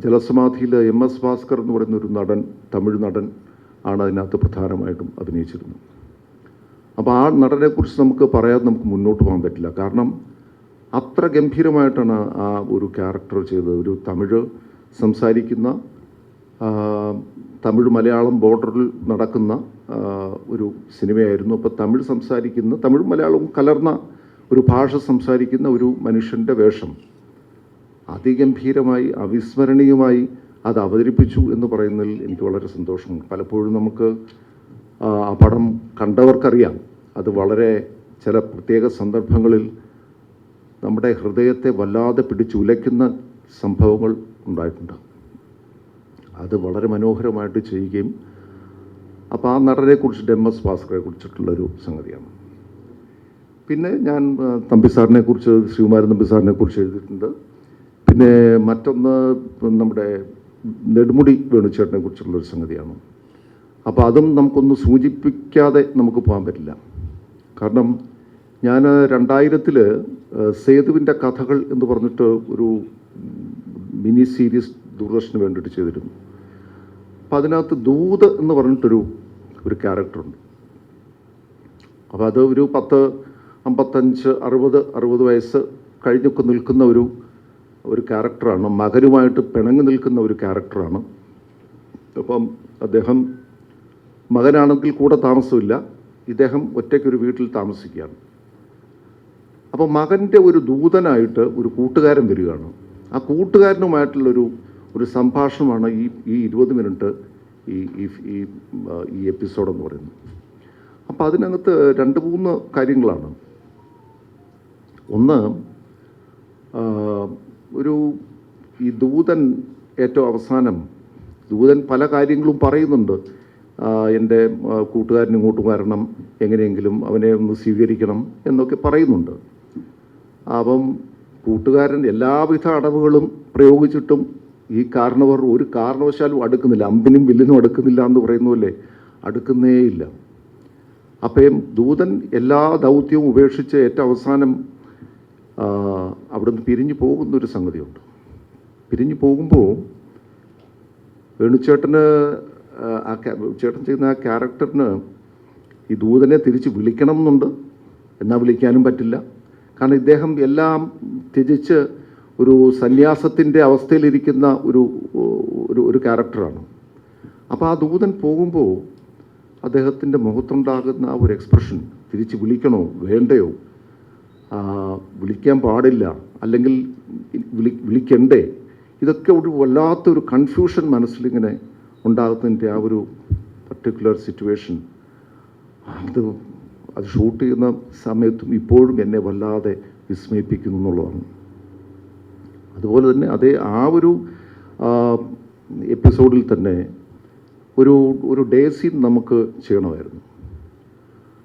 ജലസമാധിയിൽ MS Bhaskar എന്ന് പറയുന്ന ഒരു നടൻ, തമിഴ് നടൻ ആണ് അതിനകത്ത് പ്രധാനമായിട്ടും അഭിനയിച്ചിരുന്നത്. അപ്പോൾ ആ നടനെക്കുറിച്ച് നമുക്ക് പറയാതെ നമുക്ക് മുന്നോട്ട് പോകാൻ പറ്റില്ല. കാരണം അത്ര ഗംഭീരമായിട്ടാണ് ആ ഒരു ക്യാരക്ടർ ചെയ്തത്. ഒരു തമിഴ് സംസാരിക്കുന്ന, തമിഴ് മലയാളം ബോർഡറിൽ നടക്കുന്ന ഒരു സിനിമയായിരുന്നു. അപ്പോൾ തമിഴ് സംസാരിക്കുന്ന, തമിഴ് മലയാളവും കലർന്ന ഒരു ഭാഷ സംസാരിക്കുന്ന ഒരു മനുഷ്യൻ്റെ വേഷം അതിഗംഭീരമായി, അവിസ്മരണീയമായി അത് അവതരിപ്പിച്ചു എന്ന് പറയുന്നതിൽ എനിക്ക് വളരെ സന്തോഷമുണ്ട്. പലപ്പോഴും നമുക്ക് ആ പടം കണ്ടവർക്കറിയാം, അത് വളരെ ചില പ്രത്യേക സന്ദർഭങ്ങളിൽ നമ്മുടെ ഹൃദയത്തെ വല്ലാതെ പിടിച്ചുലയ്ക്കുന്ന സംഭവങ്ങൾ ഉണ്ടായിട്ടുണ്ട്. അത് വളരെ മനോഹരമായിട്ട് ചെയ്യുകയും, അപ്പോൾ ആ നടനെക്കുറിച്ചിട്ട് MS ഭാസ്കറെ കുറിച്ചിട്ടുള്ളൊരു സംഗതിയാണ്. പിന്നെ ഞാൻ തമ്പിസാറിനെ കുറിച്ച്, ശ്രീകുമാരൻ തമ്പിസാറിനെ കുറിച്ച് എഴുതിയിട്ടുണ്ട്. പിന്നെ മറ്റൊന്ന് നമ്മുടെ നെടുമുടി വേണുചേട്ടനെ കുറിച്ചുള്ളൊരു സംഗതിയാണ്. അപ്പോൾ അതും നമുക്കൊന്ന് സൂചിപ്പിക്കാതെ നമുക്ക് പോകാൻ പറ്റില്ല. കാരണം ഞാൻ 2000 സേതുവിൻ്റെ കഥകൾ എന്ന് പറഞ്ഞിട്ട് ഒരു മിനി സീരീസ് ദൂരദർശന് വേണ്ടിയിട്ട് ചെയ്തിരുന്നു. അപ്പോൾ അതിനകത്ത് ദൂത് എന്ന് പറഞ്ഞിട്ടൊരു ക്യാരക്ടറുണ്ട്. അപ്പോൾ അത് ഒരു 10, 55, 60 വയസ്സ് കഴിഞ്ഞൊക്കെ നിൽക്കുന്ന ഒരു ക്യാരക്ടറാണ്. മകനുമായിട്ട് പിണങ്ങി നിൽക്കുന്ന ഒരു ക്യാരക്ടറാണ്. അപ്പം അദ്ദേഹം മകനാണെങ്കിൽ കൂടെ താമസമില്ല, ഇദ്ദേഹം ഒറ്റയ്ക്കൊരു വീട്ടിൽ താമസിക്കുകയാണ്. അപ്പോൾ മകൻ്റെ ഒരു ദൂതനായിട്ട് ഒരു കൂട്ടുകാരൻ വരികയാണ്. ആ കൂട്ടുകാരനുമായിട്ടുള്ളൊരു സംഭാഷണമാണ് ഈ 20 മിനിറ്റ് ഈ എപ്പിസോഡെന്ന് പറയുന്നത്. അപ്പോൾ അതിനകത്ത് 2-3 കാര്യങ്ങളാണ്. ഒന്ന്, ഈ ദൂതൻ ഏറ്റവും അവസാനം ദൂതൻ പല കാര്യങ്ങളും പറയുന്നുണ്ട്. എൻ്റെ കൂട്ടുകാരൻ ഇങ്ങോട്ട് വരണം, എങ്ങനെയെങ്കിലും അവനെ ഒന്ന് സ്വീകരിക്കണം എന്നൊക്കെ പറയുന്നുണ്ട്. അപ്പം കൂട്ടുകാരൻ എല്ലാവിധ അടവുകളും പ്രയോഗിച്ചിട്ടും ഈ കാരണവർ ഒരു കാരണവശാലും അടുക്കുന്നില്ല. അമ്പിനും വില്ലിനും അടുക്കുന്നില്ല എന്ന് പറയുന്ന പോലെ അടുക്കുന്നേയില്ല. അപ്പം ദൂതൻ എല്ലാ ദൗത്യവും ഉപേക്ഷിച്ച് ഏറ്റവും അവസാനം അവിടുന്ന് പിരിഞ്ഞു പോകുന്നൊരു സംഗതിയുണ്ട്. പിരിഞ്ഞു പോകുമ്പോൾ വേണുചേട്ടൻ ചെയ്യുന്ന ആ ക്യാരക്ടറിന് ഈ ദൂതനെ തിരിച്ച് വിളിക്കണം എന്നുണ്ട്, എന്നാൽ വിളിക്കാനും പറ്റില്ല. കാരണം ഇദ്ദേഹം എല്ലാം ത്യജിച്ച് ഒരു സന്യാസത്തിൻ്റെ അവസ്ഥയിലിരിക്കുന്ന ഒരു ക്യാരക്ടറാണ്. അപ്പോൾ ആ ദൂതൻ പോകുമ്പോൾ അദ്ദേഹത്തിൻ്റെ മുഖത്തുണ്ടാകുന്ന ആ ഒരു എക്സ്പ്രഷൻ, തിരിച്ച് വിളിക്കണോ വേണ്ടയോ, വിളിക്കാൻ പാടില്ല അല്ലെങ്കിൽ വിളിക്കണ്ടേ, ഇതൊക്കെ ഒരു വല്ലാത്തൊരു കൺഫ്യൂഷൻ മനസ്സിലിങ്ങനെ ഉണ്ടാകുന്നതിൻ്റെ ആ ഒരു പർട്ടിക്കുലർ സിറ്റുവേഷൻ അത് ഷൂട്ട് ചെയ്യുന്ന സമയത്തും ഇപ്പോഴും എന്നെ വല്ലാതെ വിസ്മയിപ്പിക്കുന്നു എന്നുള്ളതാണ്. അതുപോലെ തന്നെ ആ ഒരു എപ്പിസോഡിൽ തന്നെ ഒരു ഡേ സീൻ നമുക്ക് ചെയ്യണമായിരുന്നു.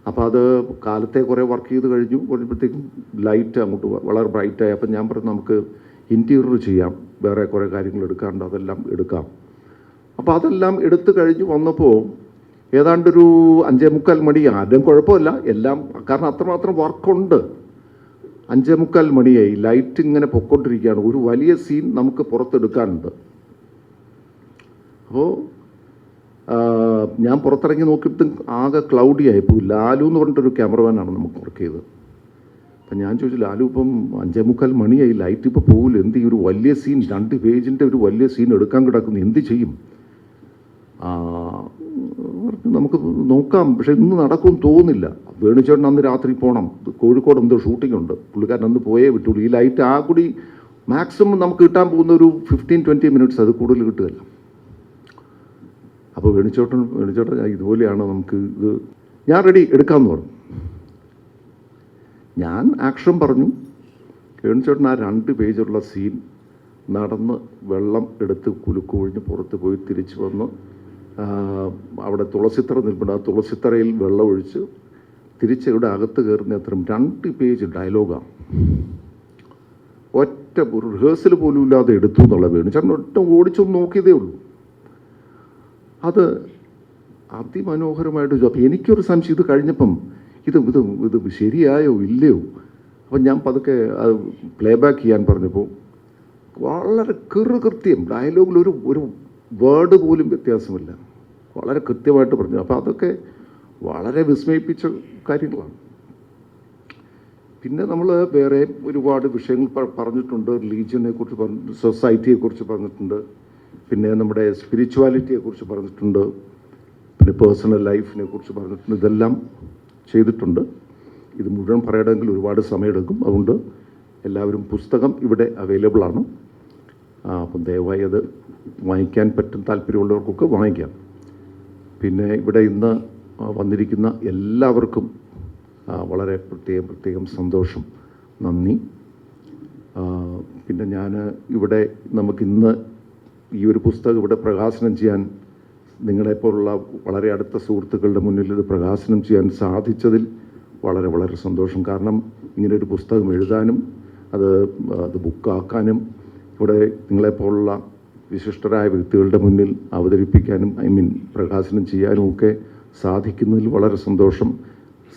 അപ്പോൾ അത് കാലത്തെ കുറേ വർക്ക് ചെയ്ത് കഴിഞ്ഞപ്പോഴത്തേക്കും ലൈറ്റ് അങ്ങോട്ട് വളരെ ബ്രൈറ്റായി. അപ്പം ഞാൻ പറഞ്ഞു നമുക്ക് ഇൻറ്റീരിയർ ചെയ്യാം, വേറെ കുറേ കാര്യങ്ങൾ എടുക്കാറുണ്ട്, അതെല്ലാം എടുക്കാം. അപ്പോൾ അതെല്ലാം എടുത്തു കഴിഞ്ഞ് വന്നപ്പോൾ ഏതാണ്ടൊരു 5:45 മണി. ആരും കുഴപ്പമില്ല, എല്ലാം കാരണം അത്രമാത്രം വർക്കുണ്ട്. 5:45 മണിയായി, ലൈറ്റ് ഇങ്ങനെ പൊക്കോണ്ടിരിക്കുകയാണ്. ഒരു വലിയ സീൻ നമുക്ക് പുറത്തെടുക്കാനുണ്ട്. അപ്പോൾ ഞാൻ പുറത്തിറങ്ങി നോക്കിയിട്ട് ആകെ ക്ലൗഡിയായി. ഇപ്പോൾ ലാലു എന്ന് പറഞ്ഞിട്ടൊരു ക്യാമറമാനാണ് നമുക്ക് വർക്ക് ചെയ്തത്. അപ്പം ഞാൻ ചോദിച്ചു, ലാലു ഇപ്പം 5:45 മണിയായി, ലൈറ്റ് ഇപ്പോൾ പോകില്ല, എന്ത് ഈ ഒരു വലിയ സീൻ 2 പേജിൻ്റെ ഒരു വലിയ സീൻ എടുക്കാൻ കിടക്കുന്നു, എന്ത് ചെയ്യും? നമുക്ക് നോക്കാം, പക്ഷെ ഇന്ന് നടക്കുമെന്ന് തോന്നുന്നില്ല. വേണുചേട്ടൻ അന്ന് രാത്രി പോകണം, കോഴിക്കോട് എന്തോ ഷൂട്ടിംഗ് ഉണ്ട്, പുള്ളിക്കാരൻ അന്ന് പോയേ വിട്ടുള്ളൂ. ഈ ലൈറ്റ് ആ കൂടി മാക്സിമം നമുക്ക് കിട്ടാൻ പോകുന്ന ഒരു 15-20 മിനിറ്റ്സ്, അത് കൂടുതൽ കിട്ടുകയില്ല. അപ്പോൾ വേണുചേട്ടൻ ഇതുപോലെയാണ്, നമുക്ക് ഇത് ഞാൻ റെഡി എടുക്കാമെന്ന് പറഞ്ഞു. ഞാൻ ആക്ഷൻ പറഞ്ഞു. വേണുചേട്ടൻ ആ 2 പേജുള്ള സീൻ നടന്ന് വെള്ളം എടുത്ത് കുലുക്കൊഴിഞ്ഞ് പുറത്ത് പോയി തിരിച്ചു വന്ന് അവിടെ തുളസിത്തറ നിൽപ്പുണ്ട്, ആ തുളസിത്തറയിൽ വെള്ളം ഒഴിച്ച് തിരിച്ചിവിടെ അകത്ത് കയറുന്ന അത്രയും 2 പേജ് ഡയലോഗാണ്. ഒറ്റ റിഹേഴ്സൽ പോലും ഇല്ലാതെ എടുത്തു എന്നുള്ള വേണുചേട്ടൻ ഒറ്റ ഓടിച്ചൊന്ന് നോക്കിയതേ ഉള്ളൂ. അത് അതിമനോഹരമായിട്ട്. അപ്പോൾ എനിക്കൊരു സംശയം, ഇത് കഴിഞ്ഞപ്പം ഇത് ശരിയായോ ഇല്ലയോ. അപ്പം ഞാൻ പതുക്കെ അത് പ്ലേ ബാക്ക് ചെയ്യാൻ പറഞ്ഞപ്പോൾ വളരെ കൃത്യം, ഡയലോഗിൽ ഒരു വേർഡ് പോലും വ്യത്യാസമില്ല, വളരെ കൃത്യമായിട്ട് പറഞ്ഞു. അപ്പോൾ അതൊക്കെ വളരെ വിസ്മയിപ്പിച്ച കാര്യങ്ങളാണ്. പിന്നെ നമ്മൾ വേറെ ഒരുപാട് വിഷയങ്ങൾ പറഞ്ഞിട്ടുണ്ട്. റിലീജിയനെ കുറിച്ച് പറഞ്ഞു, സൊസൈറ്റിയെക്കുറിച്ച് പറഞ്ഞിട്ടുണ്ട്, പിന്നെ നമ്മുടെ സ്പിരിച്വാലിറ്റിയെക്കുറിച്ച് പറഞ്ഞിട്ടുണ്ട്, പിന്നെ പേഴ്സണൽ ലൈഫിനെ കുറിച്ച് പറഞ്ഞിട്ടുണ്ട്. ഇതെല്ലാം ചെയ്തിട്ടുണ്ട്. ഇത് മുഴുവൻ പറയണമെങ്കിൽ ഒരുപാട് സമയമെടുക്കും. അതുകൊണ്ട് എല്ലാവരും പുസ്തകം ഇവിടെ അവൈലബിൾ ആണ്. അപ്പം ദയവായി അത് വാങ്ങിക്കാൻ പറ്റും, താല്പര്യമുള്ളവർക്കൊക്കെ വാങ്ങിക്കാം. പിന്നെ ഇവിടെ ഇന്ന് വന്നിരിക്കുന്ന എല്ലാവർക്കും വളരെ പ്രത്യേകം സന്തോഷം, നന്ദി. പിന്നെ ഞാൻ ഇവിടെ നമുക്കിന്ന് ഈ ഒരു പുസ്തകം ഇവിടെ പ്രകാശനം ചെയ്യാൻ നിങ്ങളെപ്പോലുള്ള വളരെ അടുത്ത സുഹൃത്തുക്കളുടെ മുന്നിൽ ഇത് പ്രകാശനം ചെയ്യാൻ സാധിച്ചതിൽ വളരെ സന്തോഷം. കാരണം ഇങ്ങനൊരു പുസ്തകം എഴുതാനും അത് ബുക്കാക്കാനും ഇവിടെ നിങ്ങളെപ്പോലുള്ള വിശിഷ്ടരായ വ്യക്തികളുടെ മുന്നിൽ അവതരിപ്പിക്കാനും പ്രകാശനം ചെയ്യാനും ഒക്കെ സാധിക്കുന്നതിൽ വളരെ സന്തോഷം.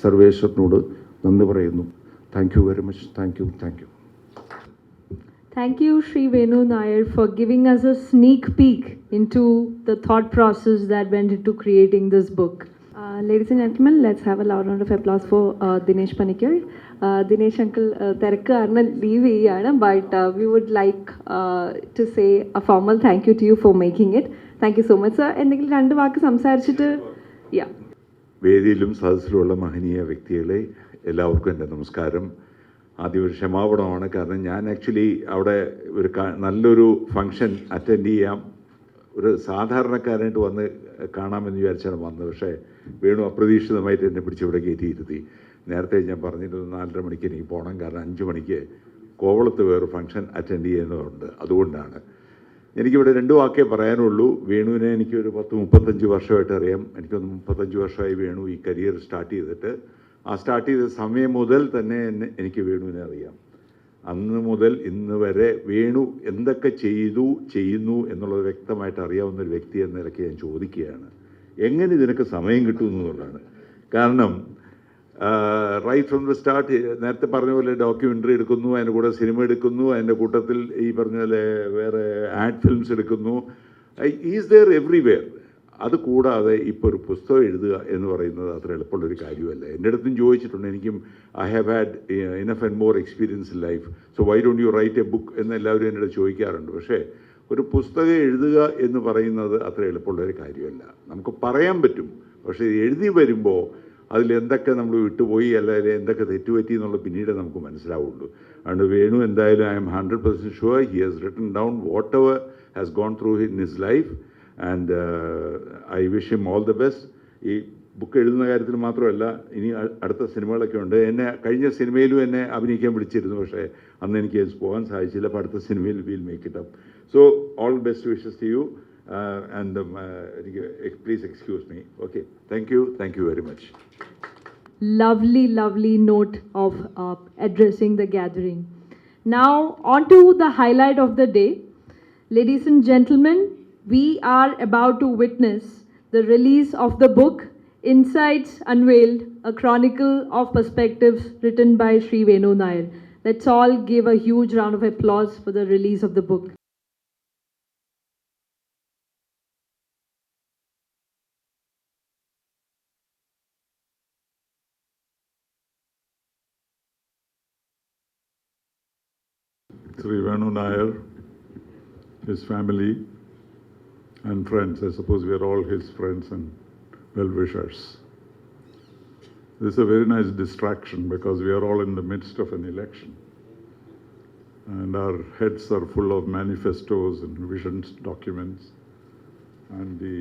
സർവേശ്വരനോട് നന്ദി പറയുന്നു. Thank you very much. Thank you. Thank you, Sri Venu Nair, for giving us a sneak peek into the thought process that went into creating this book. Ladies and gentlemen, let's have a loud round of applause for Dinesh Panikkar. Dinesh uncle, തിരക്ക് കാരണം leave ചെയ്യാണ്, but we would like to say a formal thank you to you for making it. Thank you so much, sir. എന്തെങ്കിലും രണ്ട് വാക്ക് സംസാരിച്ചിട്ട് വേദിയിലും സദസ്സിലുമുള്ള മഹനീയ വ്യക്തികളെ എല്ലാവർക്കും എൻ്റെ നമസ്കാരം. ആദ്യം ഒരു ക്ഷമാപണമാണ്. കാരണം ഞാൻ ആക്ച്വലി അവിടെ ഒരു നല്ലൊരു ഫങ്ഷൻ അറ്റൻഡ് ചെയ്യാം, ഒരു സാധാരണക്കാരനായിട്ട് വന്ന് കാണാമെന്ന് വിചാരിച്ചാണ് വന്നത്. പക്ഷേ വേണു അപ്രതീക്ഷിതമായിട്ട് എന്നെ പിടിച്ച് ഇവിടെ കയറ്റിയിരുത്തി. നേരത്തെ ഞാൻ പറഞ്ഞിരുന്നു 4:30 മണിക്ക് എനിക്ക് പോകണം, കാരണം 5 മണിക്ക് കോവളത്ത് വേറെ ഫങ്ഷൻ അറ്റൻഡ് ചെയ്യുന്നതുണ്ട്. അതുകൊണ്ടാണ്. എനിക്കിവിടെ 2 വാക്കേ പറയാനുള്ളൂ. വേണുവിനെ എനിക്കൊരു 35 വർഷമായിട്ട് അറിയാം. എനിക്കൊന്ന് 35 വർഷമായി വേണു ഈ കരിയർ സ്റ്റാർട്ട് ചെയ്തിട്ട്. സ്റ്റാർട്ട് ചെയ്ത സമയം മുതൽ തന്നെ എനിക്ക് വേണുവിനെ അറിയാം. അന്ന് മുതൽ ഇന്ന് വരെ വേണു എന്തൊക്കെ ചെയ്യുന്നു എന്നുള്ളത് വ്യക്തമായിട്ട് അറിയാവുന്നൊരു വ്യക്തി എന്ന നിലയ്ക്ക് ഞാൻ ചോദിക്കുകയാണ്, എങ്ങനെ ഇതിനൊക്കെ സമയം കിട്ടുമെന്നുള്ളതാണ്. കാരണം റൈറ്റ് ഫ്രം ദ സ്റ്റാർട്ട്, നേരത്തെ പറഞ്ഞ പോലെ ഡോക്യുമെൻ്ററി എടുക്കുന്നു, അതിൻ്റെ കൂടെ സിനിമ എടുക്കുന്നു, അതിൻ്റെ കൂട്ടത്തിൽ ഈ പറഞ്ഞ പോലെ വേറെ ആഡ് ഫിലിംസ് എടുക്കുന്നു. Is there everywhere. അത് കൂടാതെ ഇപ്പോൾ ഒരു പുസ്തകം എഴുതുക എന്ന് പറയുന്നത് അത്ര എളുപ്പമുള്ളൊരു കാര്യമല്ല. എൻ്റെ അടുത്തും ചോദിച്ചിട്ടുണ്ട്, എനിക്കും I have had enough and more experience in life, so why don't you write a book എന്ന് എല്ലാവരും എന്നോട് ചോദിക്കാറുണ്ട്. പക്ഷേ ഒരു പുസ്തകം എഴുതുക എന്ന് പറയുന്നത് അത്ര എളുപ്പമുള്ളൊരു കാര്യമല്ല. നമുക്ക് പറയാൻ പറ്റും, പക്ഷേ എഴുതി വരുമ്പോൾ അതിലെന്തൊക്കെ നമ്മൾ വിട്ടുപോയി, അല്ലെങ്കിൽ എന്തൊക്കെ തെറ്റുപറ്റി എന്നുള്ളത് പിന്നീട് നമുക്ക് മനസ്സിലാവുള്ളൂ. അതുകൊണ്ട് വേണു എന്തായാലും I am 100% sure he has written down whatever has gone through in his life, and I wish him all the best. ഈ ബുക്ക് എഴുതുന്ന കാര്യത്തിൽ മാത്രമല്ല, ഇനി അടുത്ത സിനിമകളൊക്കെ ഉണ്ട്. എന്നെ കഴിഞ്ഞ സിനിമയിലും എന്നെ അഭിനയിക്കാൻ വിളിച്ചിരുന്നു, പക്ഷേ അന്ന് എനിക്ക് പോകാൻ സാധിച്ചില്ല. അപ്പോൾ അടുത്ത സിനിമയിൽ will make it up. So all best wishes to you, and please excuse me. Okay, thank you very much. Lovely note of addressing the gathering. Now on to the highlight of the day. Ladies and gentlemen, we are about to witness the release of the book Insights Unveiled, a chronicle of perspectives written by Sri Venu Nair. Let's all give a huge round of applause for the release of the book. Sri Venu Nair, his family and friends, I suppose we are all his friends and well-wishers. This is a very nice distraction because we are all in the midst of an election. And our heads are full of manifestos and visions, documents, and the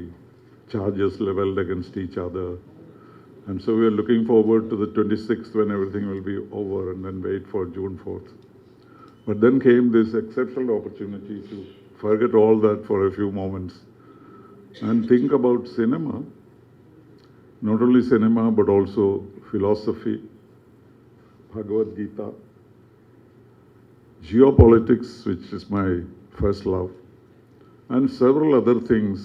charges leveled against each other. And so we are looking forward to the 26th when everything will be over, and then wait for June 4th. But then came this exceptional opportunity to forget all that for a few moments and think about cinema. Not only cinema, but also philosophy, Bhagavad Gita, geopolitics, which is my first love, and several other things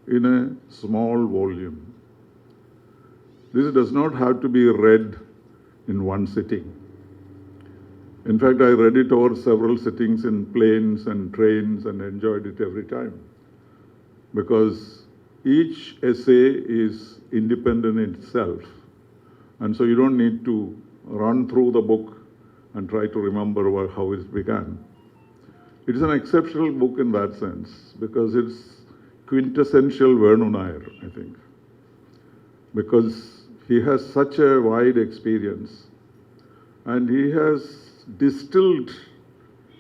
in a small volume. This does not have to be read in one sitting. In fact, I read it over several sittings in planes and trains and enjoyed it every time. Because each essay is independent in itself. And so you don't need to run through the book and try to remember how it began. It is an exceptional book in that sense because it's quintessential Venu Nair, I think. Because he has such a wide experience and he has distilled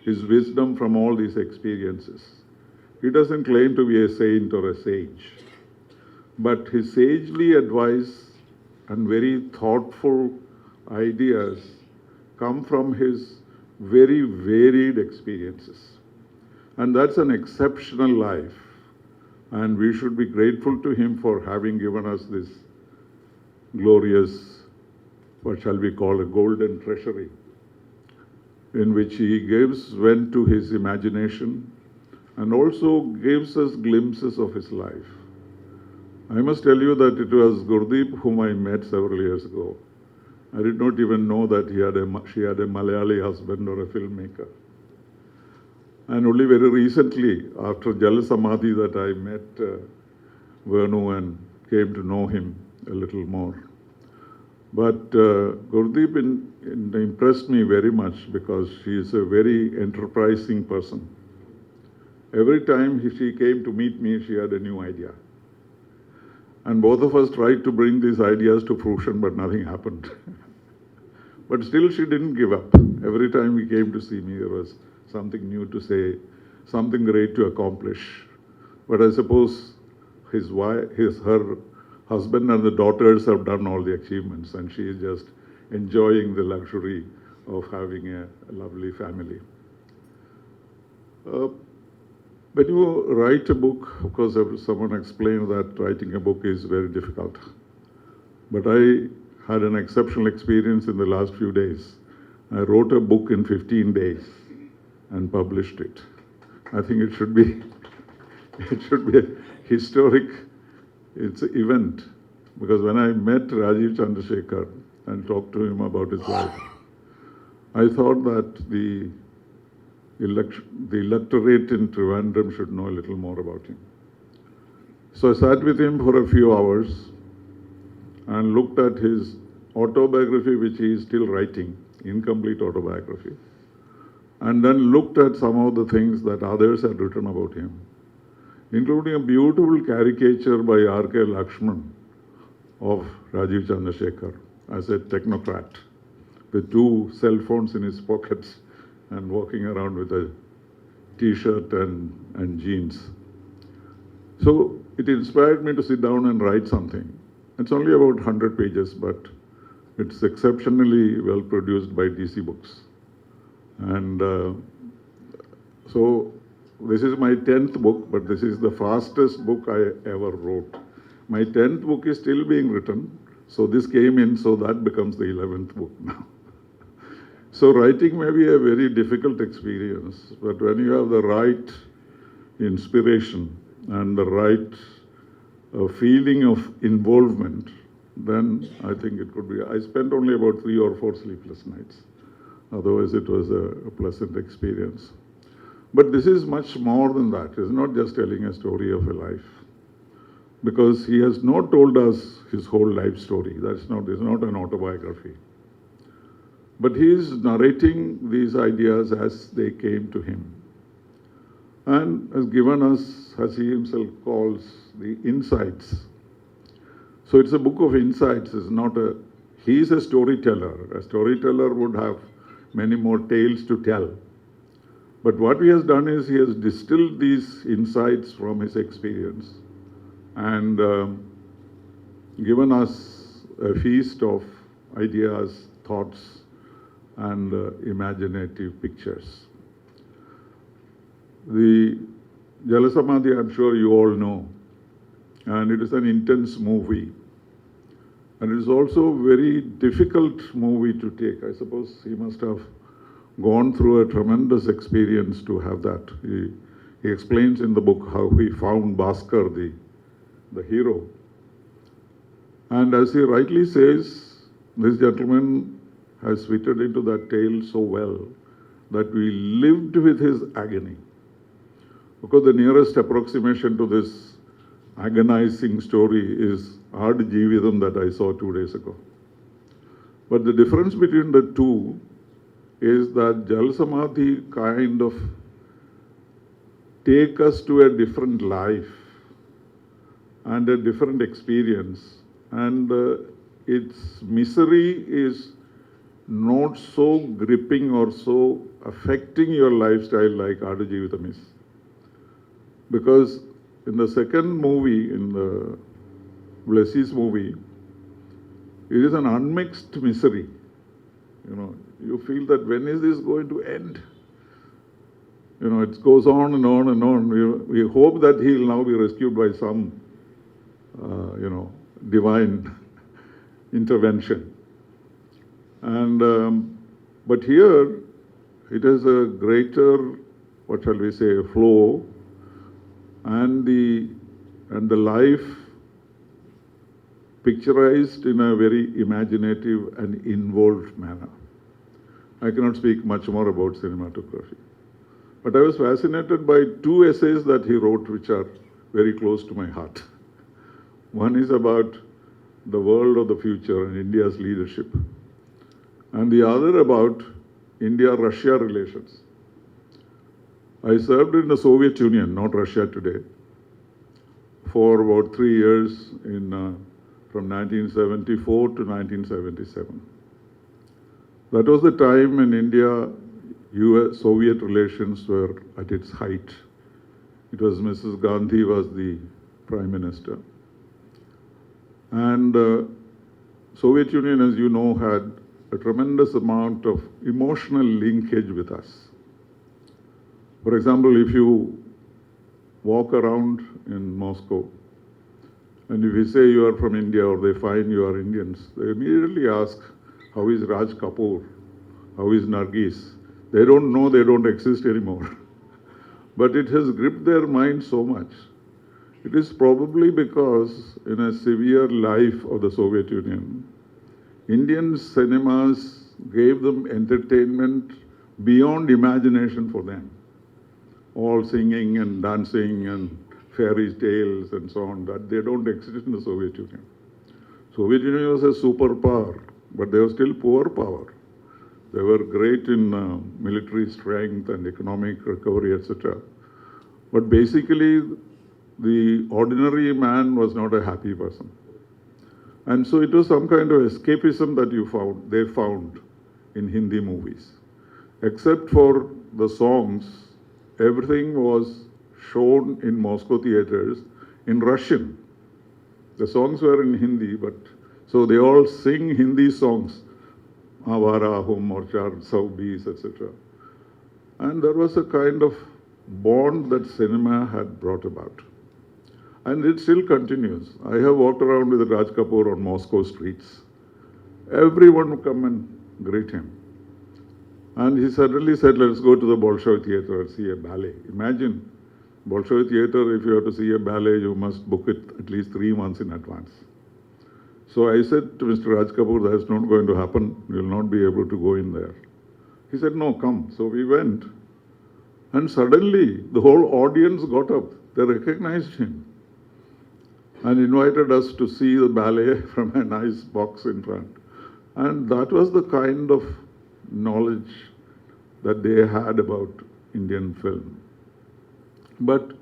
his wisdom from all these experiences. He doesn't claim to be a saint or a sage, but his sagely advice and very thoughtful ideas come from his very varied experiences. And that's an exceptional life. And we should be grateful to him for having given us this glorious, what shall we call, a golden treasury, in which he gives vent to his imagination and also gives us glimpses of his life. I must tell you that it was Gurdeep whom I met several years ago. I did not even know that she had a Malayali husband or a filmmaker. And only very recently, after Jala Samadhi, that I met Venu and came to know him a little more. But Gurdeep impressed me very much because she is a very enterprising person. Every time she came to meet me, she had a new idea. And both of us tried to bring these ideas to fruition, but nothing happened. But still she didn't give up. Every time he came to see me, there was something new to say, something great to accomplish. But I suppose her husband and the daughters have done all the achievements, and she is just enjoying the luxury of having a lovely family. When you write a book, of course, someone explained that writing a book is very difficult. But I had an exceptional experience in the last few days. I wrote a book in 15 days and published it. I think it should be a historic event, because when I met Rajiv Chandrasekhar and talked to him about his life, I thought that the electorate in Trivandrum should know a little more about him. So I sat with him for a few hours and looked at his autobiography, which he is still writing, incomplete autobiography, and then looked at some of the things that others had written about him, including a beautiful caricature by R.K. Lakshman of Rajiv Chandrasekhar as a technocrat with 2 cell phones in his pockets and walking around with a t-shirt and jeans. So it inspired me to sit down and write something. It's only about 100 pages, but it's exceptionally well produced by DC Books. And so this is my 10th book, but this is the fastest book I ever wrote. My 10th book is still being written, so this came in, so that becomes the 11th book now. So writing may be a very difficult experience, but when you have the right inspiration and the right feeling of involvement, then I think it could be. I spent only about 3 or 4 sleepless nights. Otherwise, it was a pleasant experience. But this is much more than that. It's not just telling a story of a life, because he has not told us his whole life story. It's not an autobiography. But he is narrating these ideas as they came to him, and has given us, as he himself calls, the insights. So it's a book of insights. He is a storyteller. A storyteller would have many more tales to tell. But what he has done is he has distilled these insights from his experience and given us a feast of ideas, thoughts, and imaginative pictures. The Jala Samadhi, I'm sure you all know, and it is an intense movie. And it is also a very difficult movie to take. I suppose he must have gone through a tremendous experience to have that. He explains in the book how he found Bhaskar, the hero. And as he rightly says, this gentleman has fitted into that tale so well that we lived with his agony. Because the nearest approximation to this agonizing story is Aadu Jeevitham that I saw 2 days ago. But the difference between the two is that Jal Samadhi kind of take us to a different life and a different experience, and its misery is not so gripping or so affecting your lifestyle like Aadu Jeevitham is. Because in the second movie, in the Blessie's movie, it is an unmixed misery. You know, you feel that when is this going to end? You know, it goes on and on and on. We hope that he will now be rescued by some, divine intervention. And but here, it has a greater, what shall we say, flow, and the life picturized in a very imaginative and involved manner. I cannot speak much more about cinematography. But I was fascinated by two essays that he wrote which are very close to my heart. One is about the world of the future and India's leadership, and the other about India-Russia relations. I served in the Soviet Union, not Russia today, for about 3 years from 1974 to 1977. That was the time when India-US-Soviet relations were at its height. It was Mrs. Gandhi was the Prime Minister. And Soviet Union, as you know, had a tremendous amount of emotional linkage with us. For example, if you walk around in Moscow, and if you say you are from India or they find you are Indians, they immediately ask, how is Raj Kapoor? How is Nargis? They don't know, they don't exist anymore. But it has gripped their mind so much. It is probably because in a severe life of the Soviet Union, Indian cinemas gave them entertainment beyond imagination for them. All singing and dancing and fairy tales and so on, that they don't exist in the Soviet Union. Soviet Union was a superpower, but they were still poor power. They were great in military strength and economic recovery, etc. But basically, the ordinary man was not a happy person. And so it was some kind of escapism that they found in Hindi movies. Except for the songs, everything was shown in Moscow theaters in Russian. The songs were in Hindi, but so they all sing Hindi songs, Avara, Hum, Morchar, Saubis, etc. And there was a kind of bond that cinema had brought about. And it still continues. I have walked around with Raj Kapoor on Moscow streets. Everyone would come and greet him. And he suddenly said, let's go to the Bolshoi Theatre and see a ballet. Imagine, Bolshoi Theatre, if you have to see a ballet, you must book it at least 3 months in advance. So I said to Mr. Raj Kapoor, that's not going to happen. You'll not be able to go in there. He said, no, come. So we went. And suddenly, the whole audience got up. They recognized him and invited us to see the ballet from a nice box in front. And that was the kind of knowledge that they had about Indian film. But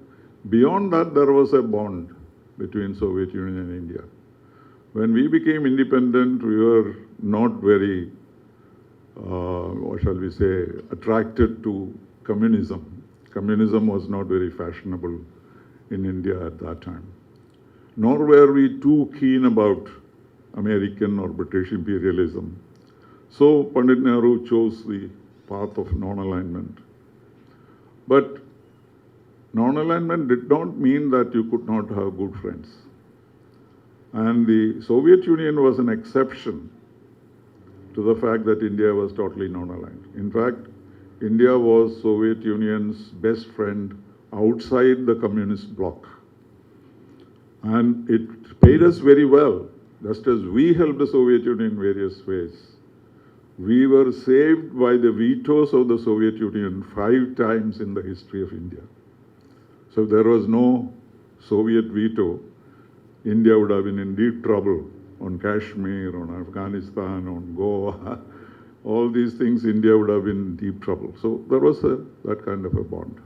beyond that, there was a bond between Soviet Union and India. When we became independent, we were not very, what shall we say, attracted to communism. Communism was not very fashionable in India at that time. Nor were we too keen about American or British imperialism. So Pandit Nehru chose the path of non-alignment. But non-alignment did not mean that you could not have good friends. And the Soviet Union was an exception to the fact that India was totally non-aligned. In fact, India was Soviet Union's best friend outside the communist bloc. And it paid us very well, just as we helped the Soviet Union in various ways. We were saved by the vetoes of the Soviet Union 5 times in the history of India. So if there was no Soviet veto, India would have been in deep trouble on Kashmir, on Afghanistan, on Goa. All these things, India would have been in deep trouble. So there was that kind of a bond.